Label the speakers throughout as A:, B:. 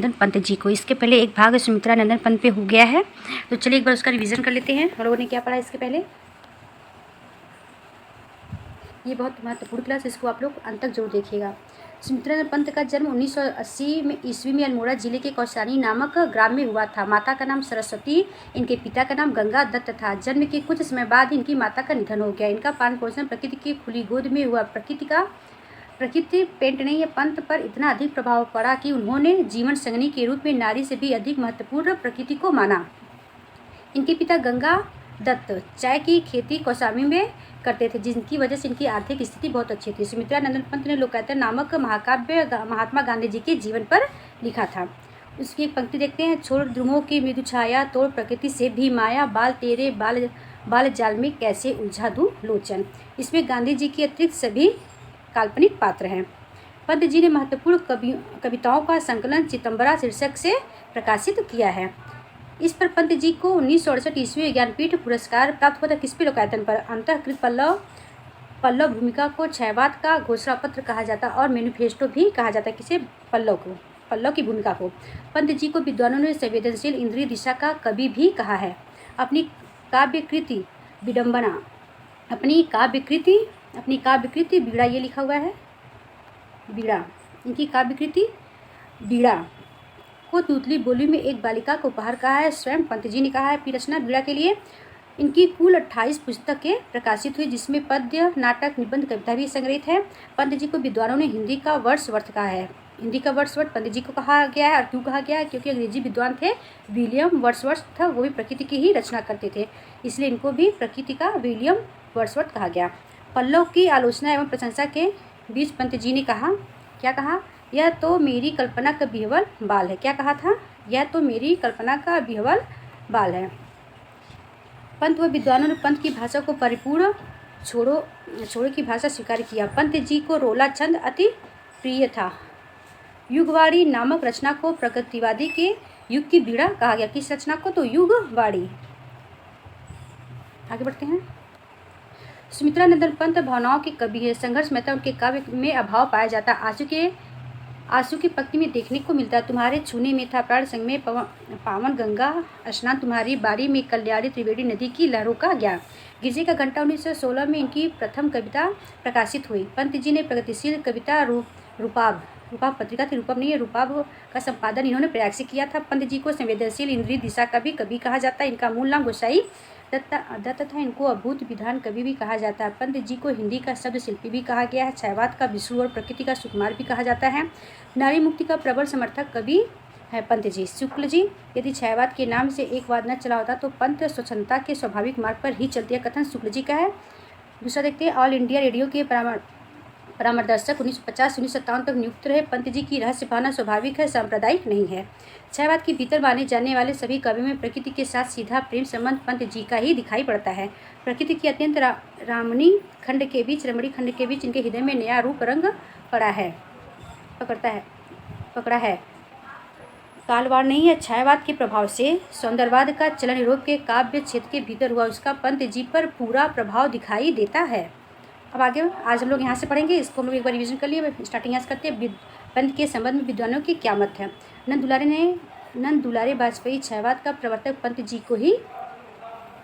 A: नंदन पंत जी को। इसके पहले एक भाग सुमित्रा नंदन पंत पे हो गया है, तो चलिए एक बार उसका रिवीजन कर लेते हैं। हम लोगों ने क्या पढ़ा इसके पहले, ये बहुत महत्वपूर्ण क्लास, इसको आप लोग अंत तक जरूर देखिएगा। सुमित्रा नंदन पंत का जन्म 1980 में ईस्वी में अल्मोड़ा जिले के कौसानी नामक ग्राम में हुआ था। माता का नाम सरस्वती, इनके पिता का नाम गंगा दत्त था। जन्म के कुछ समय बाद इनकी माता का निधन हो गया। इनका पालन पोषण प्रकृति की खुली गोद में हुआ। प्रकृति पेंट ने यह पंत पर इतना अधिक प्रभाव पड़ा कि उन्होंने जीवन संगिनी के रूप में नारी से भी अधिक महत्वपूर्ण प्रकृति को माना। इनके पिता गंगा दत्त चाय की खेती कौसानी में करते थे, जिनकी वजह से इनकी आर्थिक स्थिति बहुत अच्छी थी। सुमित्रा नंदन पंत ने लोकायतन नामक महाकाव्य महात्मा गांधी जी के जीवन पर लिखा था। उसकी एक पंक्ति देखते हैं, छोड़ ध्रुवों की मृदु छाया, तोड़ प्रकृति से भी माया, बाल तेरे बाल जाल में कैसे उलझा दूं लोचन। इसमें गांधी जी के अतिरिक्त सभी काल्पनिक पात्र हैं। पंत जी ने महत्वपूर्ण कविताओं का संकलन चितंबरा शीर्षक से प्रकाशित किया है। इस पर पंत जी को 1968 ईस्वी ज्ञानपीठ पुरस्कार प्राप्त हुआ था। किस पे लोकायतन पर। अंतःकृत पल्लव भूमिका को छयवाद का घोषणा पत्र कहा जाता और मैनिफेस्टो भी कहा जाता है। किसे, पल्लव की भूमिका को। पंत जी को विद्वानों ने संवेदनशील इंद्रिय दिशा का कवि भी कहा है। अपनी काव्यकृति विडंबना, अपनी काव्यकृति बीड़ा, ये लिखा हुआ है बीड़ा, इनकी काव्यकृति बीड़ा को तूतली बोली में एक बालिका को उपहार कहा है। स्वयं पंत जी ने कहा है अपनी रचना बीड़ा के लिए। इनकी कुल 28 पुस्तकें प्रकाशित हुई, जिसमें पद्य, नाटक, निबंध, कविता भी संग्रहित है। पंत जी को विद्वानों ने हिंदी का वर्ड्सवर्थ कहा है। हिंदी का वर्ड्सवर्थ पंत जी को कहा गया है। और क्यों कहा गया है, क्योंकि अंग्रेजी विद्वान थे विलियम वर्ड्सवर्थ था, वो भी प्रकृति की ही रचना करते थे, इसलिए इनको भी प्रकृति का विलियम वर्ड्सवर्थ कहा गया। पल्लव की आलोचना एवं प्रशंसा के बीच पंत जी ने कहा, क्या कहा, यह तो मेरी कल्पना का विह्वल बाल है। क्या कहा था, यह तो मेरी कल्पना का विह्वल बाल है। पंत व विद्वानों ने पंत की भाषा को परिपूर्ण छोड़ो की भाषा स्वीकार किया। पंत जी को रोला छंद अति प्रिय था। युगवाड़ी नामक रचना को प्रगतिवादी के युग की बीड़ा कहा गया। किस रचना को, तो युगवाड़ी। आगे बढ़ते हैं। सुमित्रा नंदन पंत भावनाओं के कवि है। संघर्ष में उनके काव्य में अभाव पाया जाता। आंसू की पंक्ति में देखने को मिलता। तुम्हारे छूने में था प्राण, संग में पावन गंगा स्नान, तुम्हारी बारी में कल्याणी त्रिवेणी नदी की लहरों का ज्ञान। गिरजे का घंटा 1916 में इनकी प्रथम कविता प्रकाशित हुई। पंत जी ने प्रगतिशील कविता रूपाभ पत्रिका थी, रूपम नहीं है, रूपाभ का संपादन इन्होंने प्रयाग से किया था। पंत जी को संवेदनशील इंद्रिय दिशा का भी कवि कहा जाता है। इनका मूल नाम गोसाई दत्त था। इनको अभूत विधान कवि भी कहा जाता है। पंत जी को हिंदी का शब्द शिल्पी भी कहा गया है। छयवाद का विष्णु और प्रकृति का सुकुमार भी कहा जाता है। नारी मुक्ति का प्रबल समर्थक कवि है पंत जी। शुक्ल जी, यदि छयवाद के नाम से एक वाद न चला होता तो पंत स्वच्छंदता के स्वाभाविक मार्ग पर ही चलते, कथन शुक्ल जी का है। दूसरा देखते हैं, ऑल इंडिया रेडियो के परामर्शक 1950-1957 तक नियुक्त रहे। पंत जी की रहस्य भावना स्वाभाविक है, सांप्रदायिक नहीं है। छयवाद के भीतर माने जाने वाले सभी कवियों में प्रकृति के साथ सीधा प्रेम संबंध पंत जी का ही दिखाई पड़ता है। प्रकृति की अत्यंत रमणीय खंड के बीच इनके हृदय में नया रूप रंग पकड़ा है। कालवाड़ नहीं है। छायावाद के प्रभाव से सौंदर्यवाद का चलन यूरोप के काव्य क्षेत्र के भीतर हुआ, उसका पंत जी पर पूरा प्रभाव दिखाई देता है। अब आगे आज हम लोग यहाँ से पढ़ेंगे, इसको हम लोग एक बार रिवीजन कर लिए। स्टार्टिंग यहाँ से करते हैं। पंत के संबंध में विद्वानों की क्या मत है। नंद दुलारे वाजपेयी छयवाद का प्रवर्तक पंत जी को ही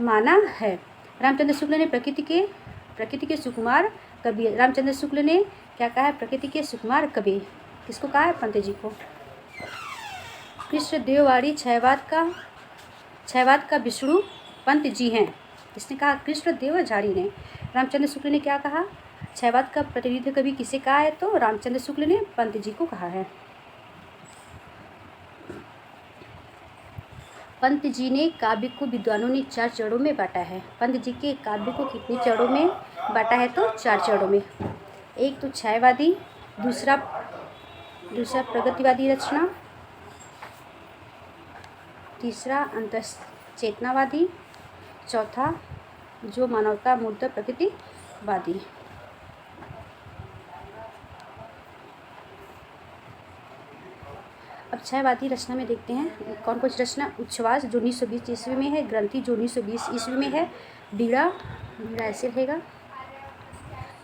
A: माना है। रामचंद्र शुक्ल ने प्रकृति के सुकुमार कवि। रामचंद्र शुक्ल ने क्या कहा है, प्रकृति के सुकुमार कवि। किसको कहा है, पंत जी को। कृष्ण देववाड़ी छयवाद का विष्णु पंत जी हैं। इसने कहा कृष्ण देवझाड़ी ने। रामचंद्र शुक्ल ने क्या कहा, छयवाद का प्रतिनिधि कवि किसे कहा है, तो रामचंद्र शुक्ल ने पंत जी को कहा है। पंत जी ने काव्य को विद्वानों ने 4 चरणों में बांटा है। पंत जी के काव्य को कितने चरणों में बांटा है, तो 4 चरणों में। एक तो छायावादी, दूसरा प्रगतिवादी रचना, तीसरा अंतश्चेतनावादी, चौथा जो मानवता मूर्त प्रकृतिवादी। अब छयवादी रचना में देखते हैं कौन कौन सी रचना। उच्छ्वास जो 1920 ईस्वी में है, ग्रंथि जो 1920 ईस्वी में है, बीड़ा ऐसे रहेगा,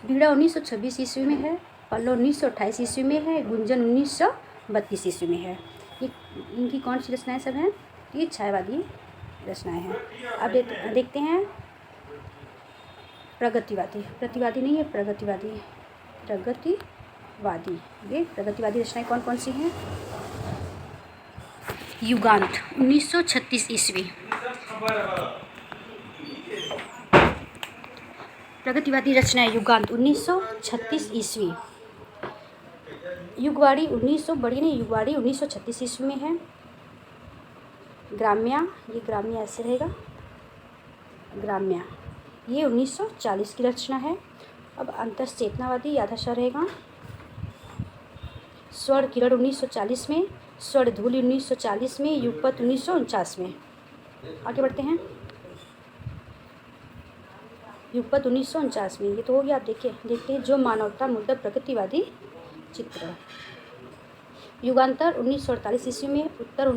A: बीड़ा 1926 ईस्वी में है, पल्लव 1928 ईस्वी में है, गुंजन 1932 ईस्वी में है। ये इनकी कौन सी रचनाएं सब हैं? ये छायावादी रचनाएं हैं। अब देखते हैं प्रगतिवादी। प्रतिवादी नहीं है, प्रगतिवादी। प्रगतिवादी, ये प्रगतिवादी रचनाएं कौन कौन सी हैं? युगांत 1936 ईस्वी। प्रगतिवादी रचनाएं युगांत 1936 ईस्वी। युगवाड़ी 1900 बड़ी नहीं, युगवाड़ी 1936 ईस्वी में है। ग्राम्या, ये ग्राम्या ऐसे रहेगा, ग्राम्या, ये 1940 की रचना है। अब अंतश्चेतनावादी आधाशा रहेगा। स्वर्ण किरण 1940 में, स्वर्ण धूलि 1940 में, युगपत 1949 में। आगे बढ़ते हैं। युगपत 1949 में, ये तो हो गया। आप देखते हैं जो मानवता मुद्दा प्रगतिवादी चित्र। युगांतर 1948 ईस्वी में, उत्तरा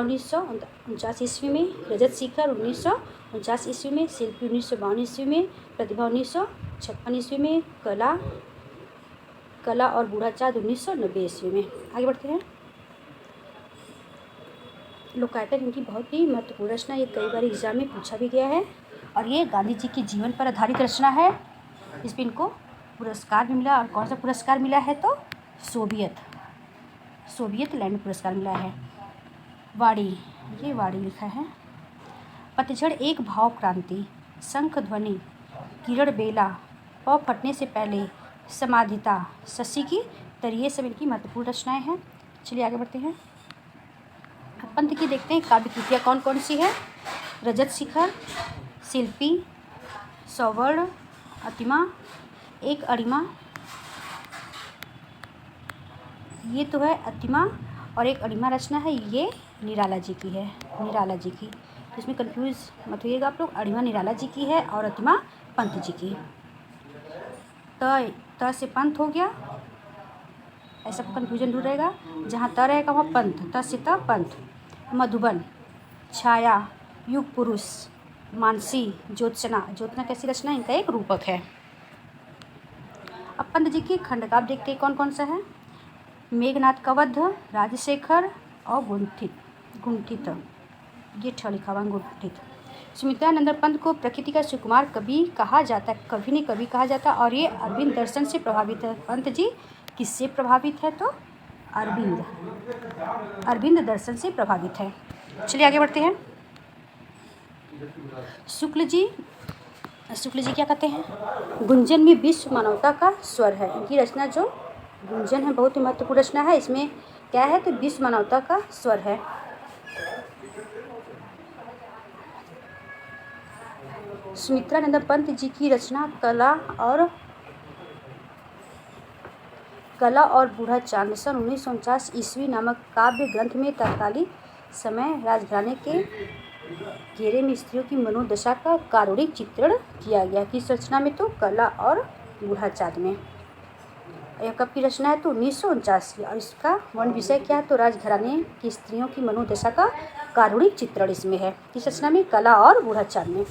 A: 1949 ईस्वी में, रजत शिखर 1949 ईस्वी में, शिल्पी 1952 ईस्वी में, प्रतिभा 1956 ईस्वी में, कला और बूढ़ा चाँद 1990 ईस्वी में। आगे बढ़ते हैं। लोकायतन इनकी बहुत ही महत्वपूर्ण रचना, ये कई बार एग्जाम में पूछा भी गया है और ये गांधी जी के जीवन पर आधारित रचना है। इस पर इनको पुरस्कार भी मिला, और कौन सा पुरस्कार मिला है? तो सोवियत लैंड पुरस्कार मिला है। वाड़ी, ये वाड़ी लिखा है। पतझड़ एक भाव क्रांति, शंख ध्वनि, किरण बेला, पौ फटने से पहले, समाधिता, शशि की तरी, ये सब इनकी महत्वपूर्ण रचनाएं हैं। चलिए आगे बढ़ते हैं। अब पंत की देखते हैं काव्य कृतियाँ कौन कौन सी है। रजत शिखर, शिल्पी, सौवर्ण, अतिमा, एक अरिमा, ये तो है अतिमा, और एक अरिमा रचना है, ये निराला जी की है, निराला जी की। तो इसमें कंफ्यूज मत होइएगा आप लोग, अरिमा निराला जी की है और अतिमा पंत जी की। त से पंत हो गया, ऐसा कन्फ्यूजन दूर रहेगा। जहाँ त रहेगा वहाँ पंत, त से त पंत। मधुबन, छाया, युग पुरुष, मानसी, ज्योत्सना कैसी रचना, इनका एक रूपक है। अब पंत जी की खंड काव्य देखते हैं कौन कौन सा है। मेघनाथ का वध, राजशेखर और गुंठित, ये छ लिखा हुआ गुंठित। सुमित्रानंद पंत को प्रकृति का सुकुमार कवि कहा जाता है, कवि ने कवि कहा जाता है, और ये अरविंद दर्शन से प्रभावित है। पंत जी किससे प्रभावित है? तो अरविंद दर्शन से प्रभावित है। चलिए आगे बढ़ते हैं। शुक्ल जी क्या कहते हैं? गुंजन में विश्व मानवता का स्वर है। इनकी रचना जो गुंजन है बहुत ही महत्वपूर्ण रचना है। इसमें क्या है? तो विश्व मानवता का स्वर है। सुमित्रानंद पंत जी की रचना कला और बूढ़ा चांद सन 1949 ईस्वी नामक काव्य ग्रंथ में तत्कालीन समय राजघराने के घेरे में स्त्रियों की मनोदशा का कारुणिक चित्रण किया गया। किस रचना में? तो कला और बूढ़ा चांद में। यह कब की रचना है? तो 1949 की। और इसका वन विषय क्या है? तो राजघराने की स्त्रियों की मनोदशा का कारुणिक चित्रण इसमें है। किस रचना में? कला और बूढ़ा चांद में।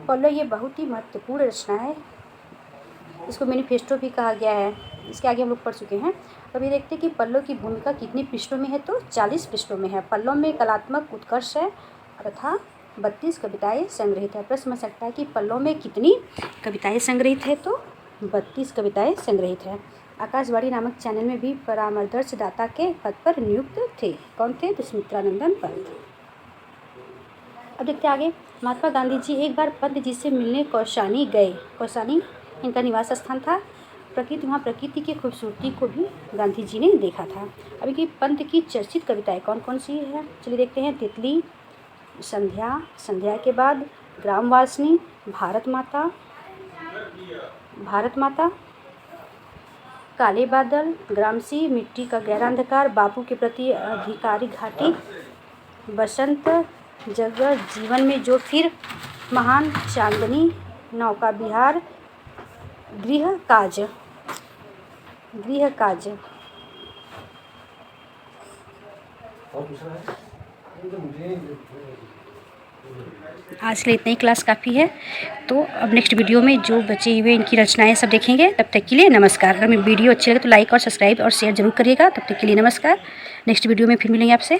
A: पल्लव ये बहुत ही महत्वपूर्ण रचना है, इसको मैनिफेस्टो भी कहा गया है। इसके आगे हम लोग पढ़ चुके हैं। अब ये देखते हैं कि पल्लव की भूमिका कितने पृष्ठों में है? तो 40 पृष्ठों में है। पल्लव में कलात्मक उत्कर्ष है तथा 32 कविताएं संग्रहित है। प्रश्न बन सकता है कि पल्लव में कितनी कविताएं संग्रहित है? तो 32 कविताएं संग्रहित है। आकाशवाणी नामक चैनल में भी परामर्शदाता के पद पर नियुक्त थे। कौन थे? तो सुमित्रानंदन पंत। अब देखते हैं आगे। महात्मा गांधी जी एक बार पंत जी से मिलने कौसानी गए। कौसानी इनका निवास स्थान था। वहाँ प्रकृति की खूबसूरती को भी गांधी जी ने देखा था। अभी की पंत की चर्चित कविताएं कौन कौन सी है? चलिए देखते हैं। तितली, संध्या के बाद, ग्रामवासिनी, भारत माता, काले बादल, ग्रामसी, मिट्टी का गहरा अंधकार, बापू के प्रति अधिकारी घाटी, बसंत, जगह, जीवन में जो फिर, महान, चांदनी, नौका विहार, गृह काज। आज के लिए इतना ही क्लास काफ़ी है। तो अब नेक्स्ट वीडियो में जो बचे हुए इनकी रचनाएं सब देखेंगे। तब तक के लिए नमस्कार। अगर मेरी वीडियो अच्छी लगे तो लाइक और सब्सक्राइब और शेयर जरूर करिएगा। तब तक के लिए नमस्कार। नेक्स्ट वीडियो में फिर मिलेंगे आपसे।